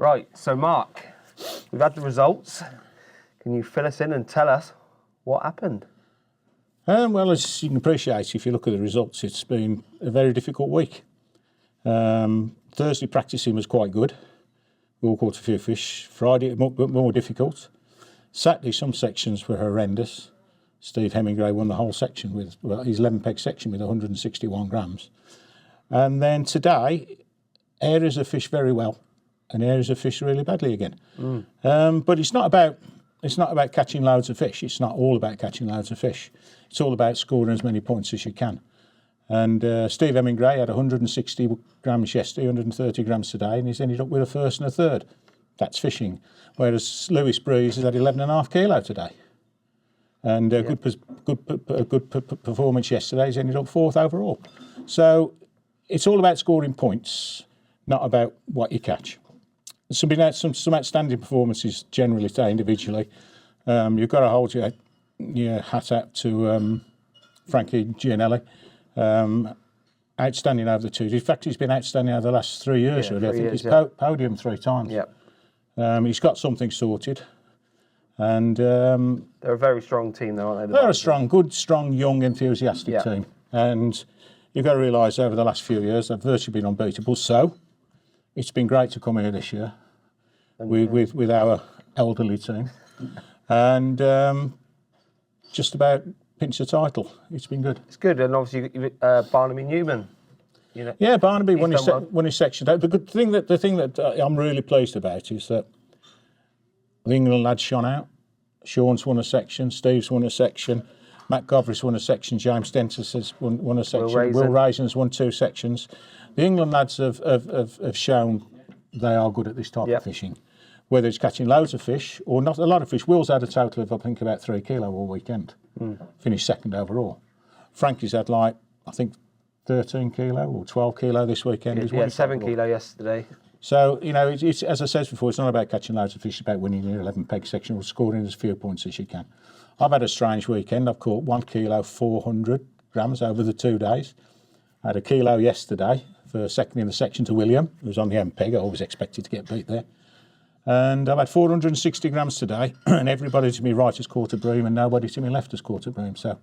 Right, so Mark, we've had the results. Can you fill us in and tell us what happened? Well, as you can appreciate, if you look at the results, it's been a very difficult week. Thursday practicing was quite good. We all caught a few fish. Friday, more difficult. Saturday, some sections were horrendous. Steve Hemingway won the whole section with his 11 peg section with 161 grams. And then today, areas have fished very well, and areas have fished really badly again. But it's not about catching loads of fish. It's not all about catching loads of fish. It's all about scoring as many points as you can. And Steve Hemingway had 160 grams yesterday, 130 grams today, and he's ended up with a first and a third. That's fishing. Whereas Lewis Breeze has had 11.5 kilo today. And a good performance yesterday. He's ended up fourth overall. So it's all about scoring points, not about what you catch. Some outstanding performances generally today individually. You've got to hold your hat out to Frankie Gianelli. Outstanding over the two. In fact, he's been outstanding over the last 3 years. Really. I think he's podiumed 3 times. Yep. He's got something sorted. And they're a very strong team, though, aren't they? They're a strong, young, enthusiastic team. And you've got to realise over the last few years they've virtually been unbeatable. So it's been great to come here this year with our elderly team and just about pinch the title. It's been good. It's good, and obviously Barnaby Newman. You know, yeah, Barnaby won his section. The thing that I'm really pleased about is that the England lads shone out. Sean's won a section, Steve's won a section, Matt Govry's won a section, James Sensas has won a section, Will Raisin's won 2 sections. The England lads have shown they are good at this type of fishing. Whether it's catching loads of fish or not a lot of fish. Will's had a total of, I think, about 3 kilo all weekend. Finished second overall. Frankie's had, I think, 13 kilo or 12 kilo this weekend. Yeah, 7 kilo yesterday. So, it's as I said before, it's not about catching loads of fish, it's about winning your 11 peg section or scoring as few points as you can. I've had a strange weekend. I've caught 1 kilo 400 grams over the 2 days. I had a kilo yesterday for second in the section to William, who was on the M peg. I always expected to get beat there. And I've had 460 grams today, and everybody to my right has caught a bream and nobody to my left has caught a bream. So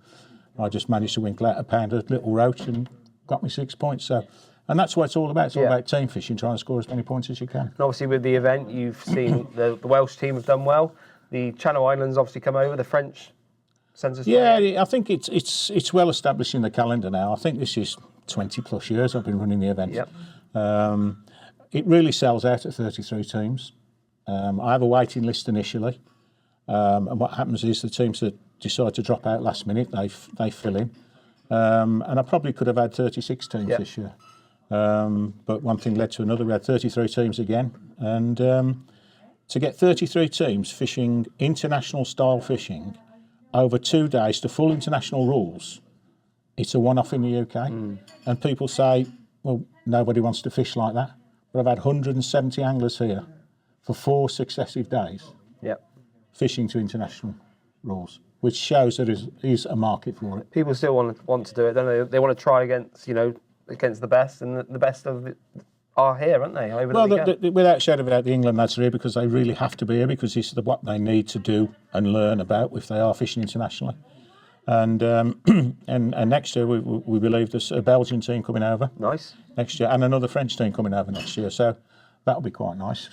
I just managed to winkle out a pound of little roach and got me 6 points. So, and that's what it's all about. It's all about team fishing, trying to score as many points as you can. And obviously with the event, you've seen the Welsh team have done well. The Channel Islands obviously come over, the French Sensas. Yeah, I think it's well established in the calendar now. I think this is 20 plus years I've been running the event. Yep. It really sells out at 33 teams. I have a waiting list initially, and what happens is the teams that decide to drop out last minute, they fill in. And I probably could have had 36 teams this year. But one thing led to another. We had 33 teams again. And to get 33 teams fishing international style fishing over 2 days to full international rules, it's a one-off in the UK. And people say, well, nobody wants to fish like that. But I've had 170 anglers here for 4 successive days fishing to international rules, which shows there is a market for it. People still want to do it, don't they? They want to try against the best, and the best are here, aren't they? Over the weekend. Without shadow of a doubt, the England lads are here because they really have to be here, because this is what they need to do and learn about if they are fishing internationally. And and next year we believe there's a Belgian team coming over. Nice. Next year, and another French team coming over next year. So that'll be quite nice.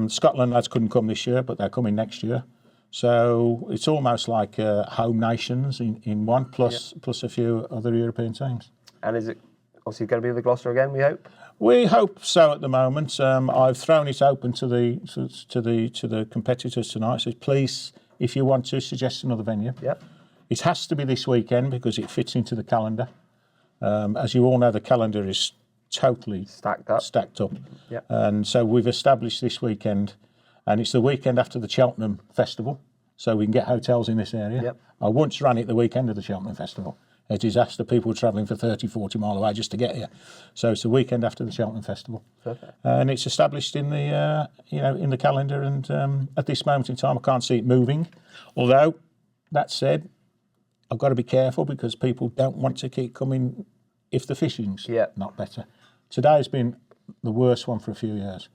Scotland lads couldn't come this year, but they're coming next year. So it's almost like home nations in one, plus a few other European teams. And is it obviously going to be the Gloucester again, we hope? We hope so at the moment. I've thrown it open to the competitors tonight. So please, if you want to, suggest another venue. Yep. It has to be this weekend because it fits into the calendar. As you all know, the calendar is totally stacked up. Yep. And so we've established this weekend, and it's the weekend after the Cheltenham Festival, so we can get hotels in this area. Yep. I once ran it the weekend of the Cheltenham Festival. A disaster, people were travelling for 30, 40 mile away just to get here. So it's the weekend after the Cheltenham Festival. Perfect. And it's established in the in the calendar, and at this moment in time I can't see it moving. Although, that said, I've got to be careful because people don't want to keep coming if the fishing's not better. Today's been the worst one for a few years.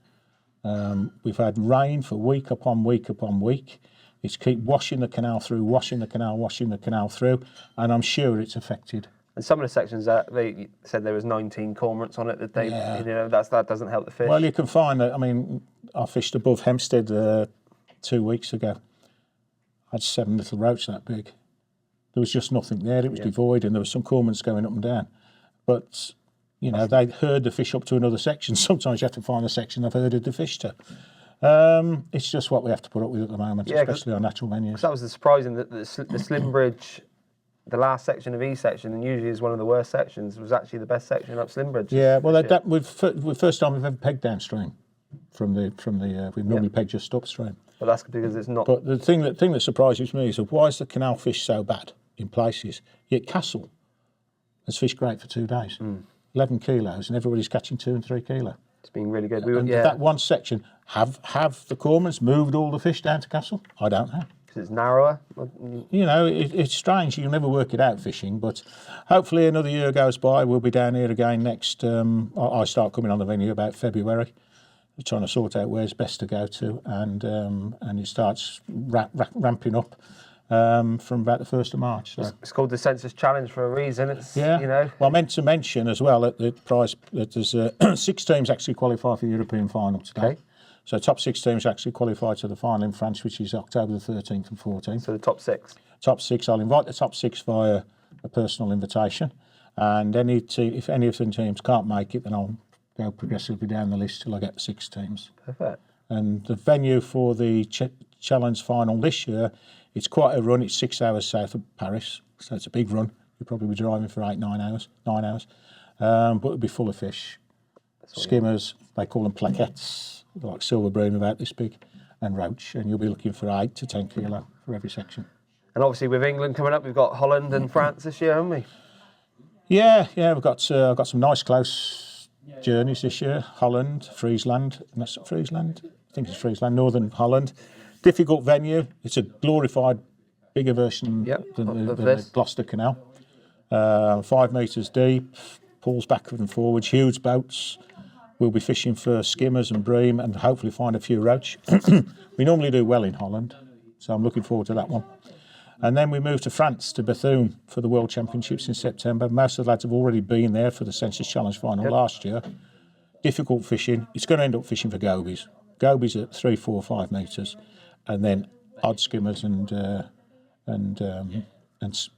We've had rain for week upon week upon week. It's keep washing the canal through, washing the canal through, and I'm sure it's affected. And some of the sections that they said there was 19 cormorants on it. That they, you know, that doesn't help the fish. Well, you can find that. I mean, I fished above Hempstead 2 weeks ago. I had 7 little roach that big. There was just nothing there. It was devoid, and there was some cormorants going up and down. But you know, they herd the fish up to another section. Sometimes you have to find a section they've herded the fish to. It's just what we have to put up with at the moment, especially on natural venues. That was the surprising that the Slim Bridge, the last section of E section, and usually is one of the worst sections, was actually the best section up Slim Bridge. Yeah, well, we've first time we've ever pegged downstream from the. We've normally pegged just upstream. But that's because it's not. But the thing that surprises me is why is the canal fish so bad in places? Yet Castle has fished great for 2 days, 11 kilos, and everybody's catching 2 and 3 kilo. It's been really good. That one section, have the cormorants moved all the fish down to Castle? I don't know. Because it's narrower. You know, it's strange. You'll never work it out fishing, but hopefully another year goes by. We'll be down here again next. I start coming on the venue about February. We're trying to sort out where's best to go to, and it starts ramping up from about the 1st of March. So. It's called the Sensas Challenge for a reason. It's, you know. Well, I meant to mention as well that the prize that there's 6 teams actually qualify for the European final today. Okay. So top 6 teams actually qualify to the final in France, which is October the 13th and 14th. So the top 6. Top 6. I'll invite the top 6 via a personal invitation, and if any of the teams can't make it, then I'll go progressively down the list till I get 6 teams. Perfect. And the venue for the challenge final this year, it's quite a run. It's 6 hours south of Paris, so it's a big run. You'll probably be driving for 9 hours, but it'll be full of fish. Skimmers, they call them plaquettes, like silver bream about this big, and roach, and you'll be looking for 8 to 10 kilo for every section. And obviously with England coming up, we've got Holland and France this year, haven't we? Yeah, we've got some nice close journeys this year. Holland, Friesland, and that's Friesland. I think it's Friesland, Northern Holland. Difficult venue. It's a glorified, bigger version than the Gloucester Canal. 5 metres deep, pulls backwards and forwards, huge boats. We'll be fishing for skimmers and bream and hopefully find a few roach. We normally do well in Holland, so I'm looking forward to that one. And then we move to France, to Bethune, for the World Championships in September. Most of the lads have already been there for the Sensas Challenge final last year. Difficult fishing. It's going to end up fishing for gobies. Gobies at 3, 4, 5 metres, and then odd skimmers and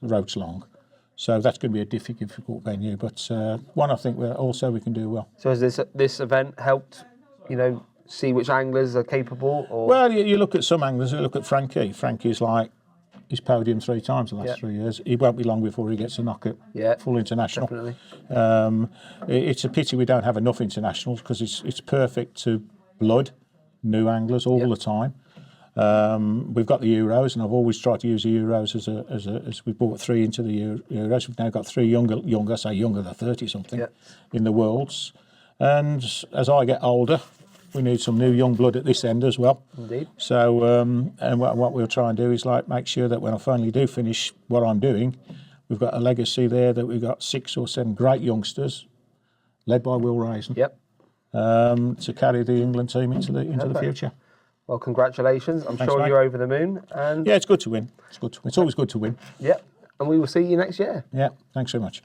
roach long. So that's going to be a difficult venue, but one I think we can do well. So has this event helped, you know, see which anglers are capable? Or? Well, you look at some anglers. You look at Frankie. Frankie's he's podiumed 3 times in the last 3 years. He won't be long before he gets a knock at full international. Definitely. It's a pity we don't have enough internationals because it's perfect to blood new anglers all the time. We've got the Euros, and I've always tried to use the Euros as we brought 3 into the Euros. We've now got 3 younger, they're 30 something in the Worlds. And as I get older, we need some new young blood at this end as well. Indeed. So, and what we'll try and do is make sure that when I finally do finish what I'm doing, we've got a legacy there that we've got 6 or 7 great youngsters, led by Will Raisin, to carry the England team into the future. Well, congratulations. I'm sure mate. you're over the moon. And yeah, it's good to win. It's always good to win. Yeah, and we will see you next year. Yeah, thanks very much.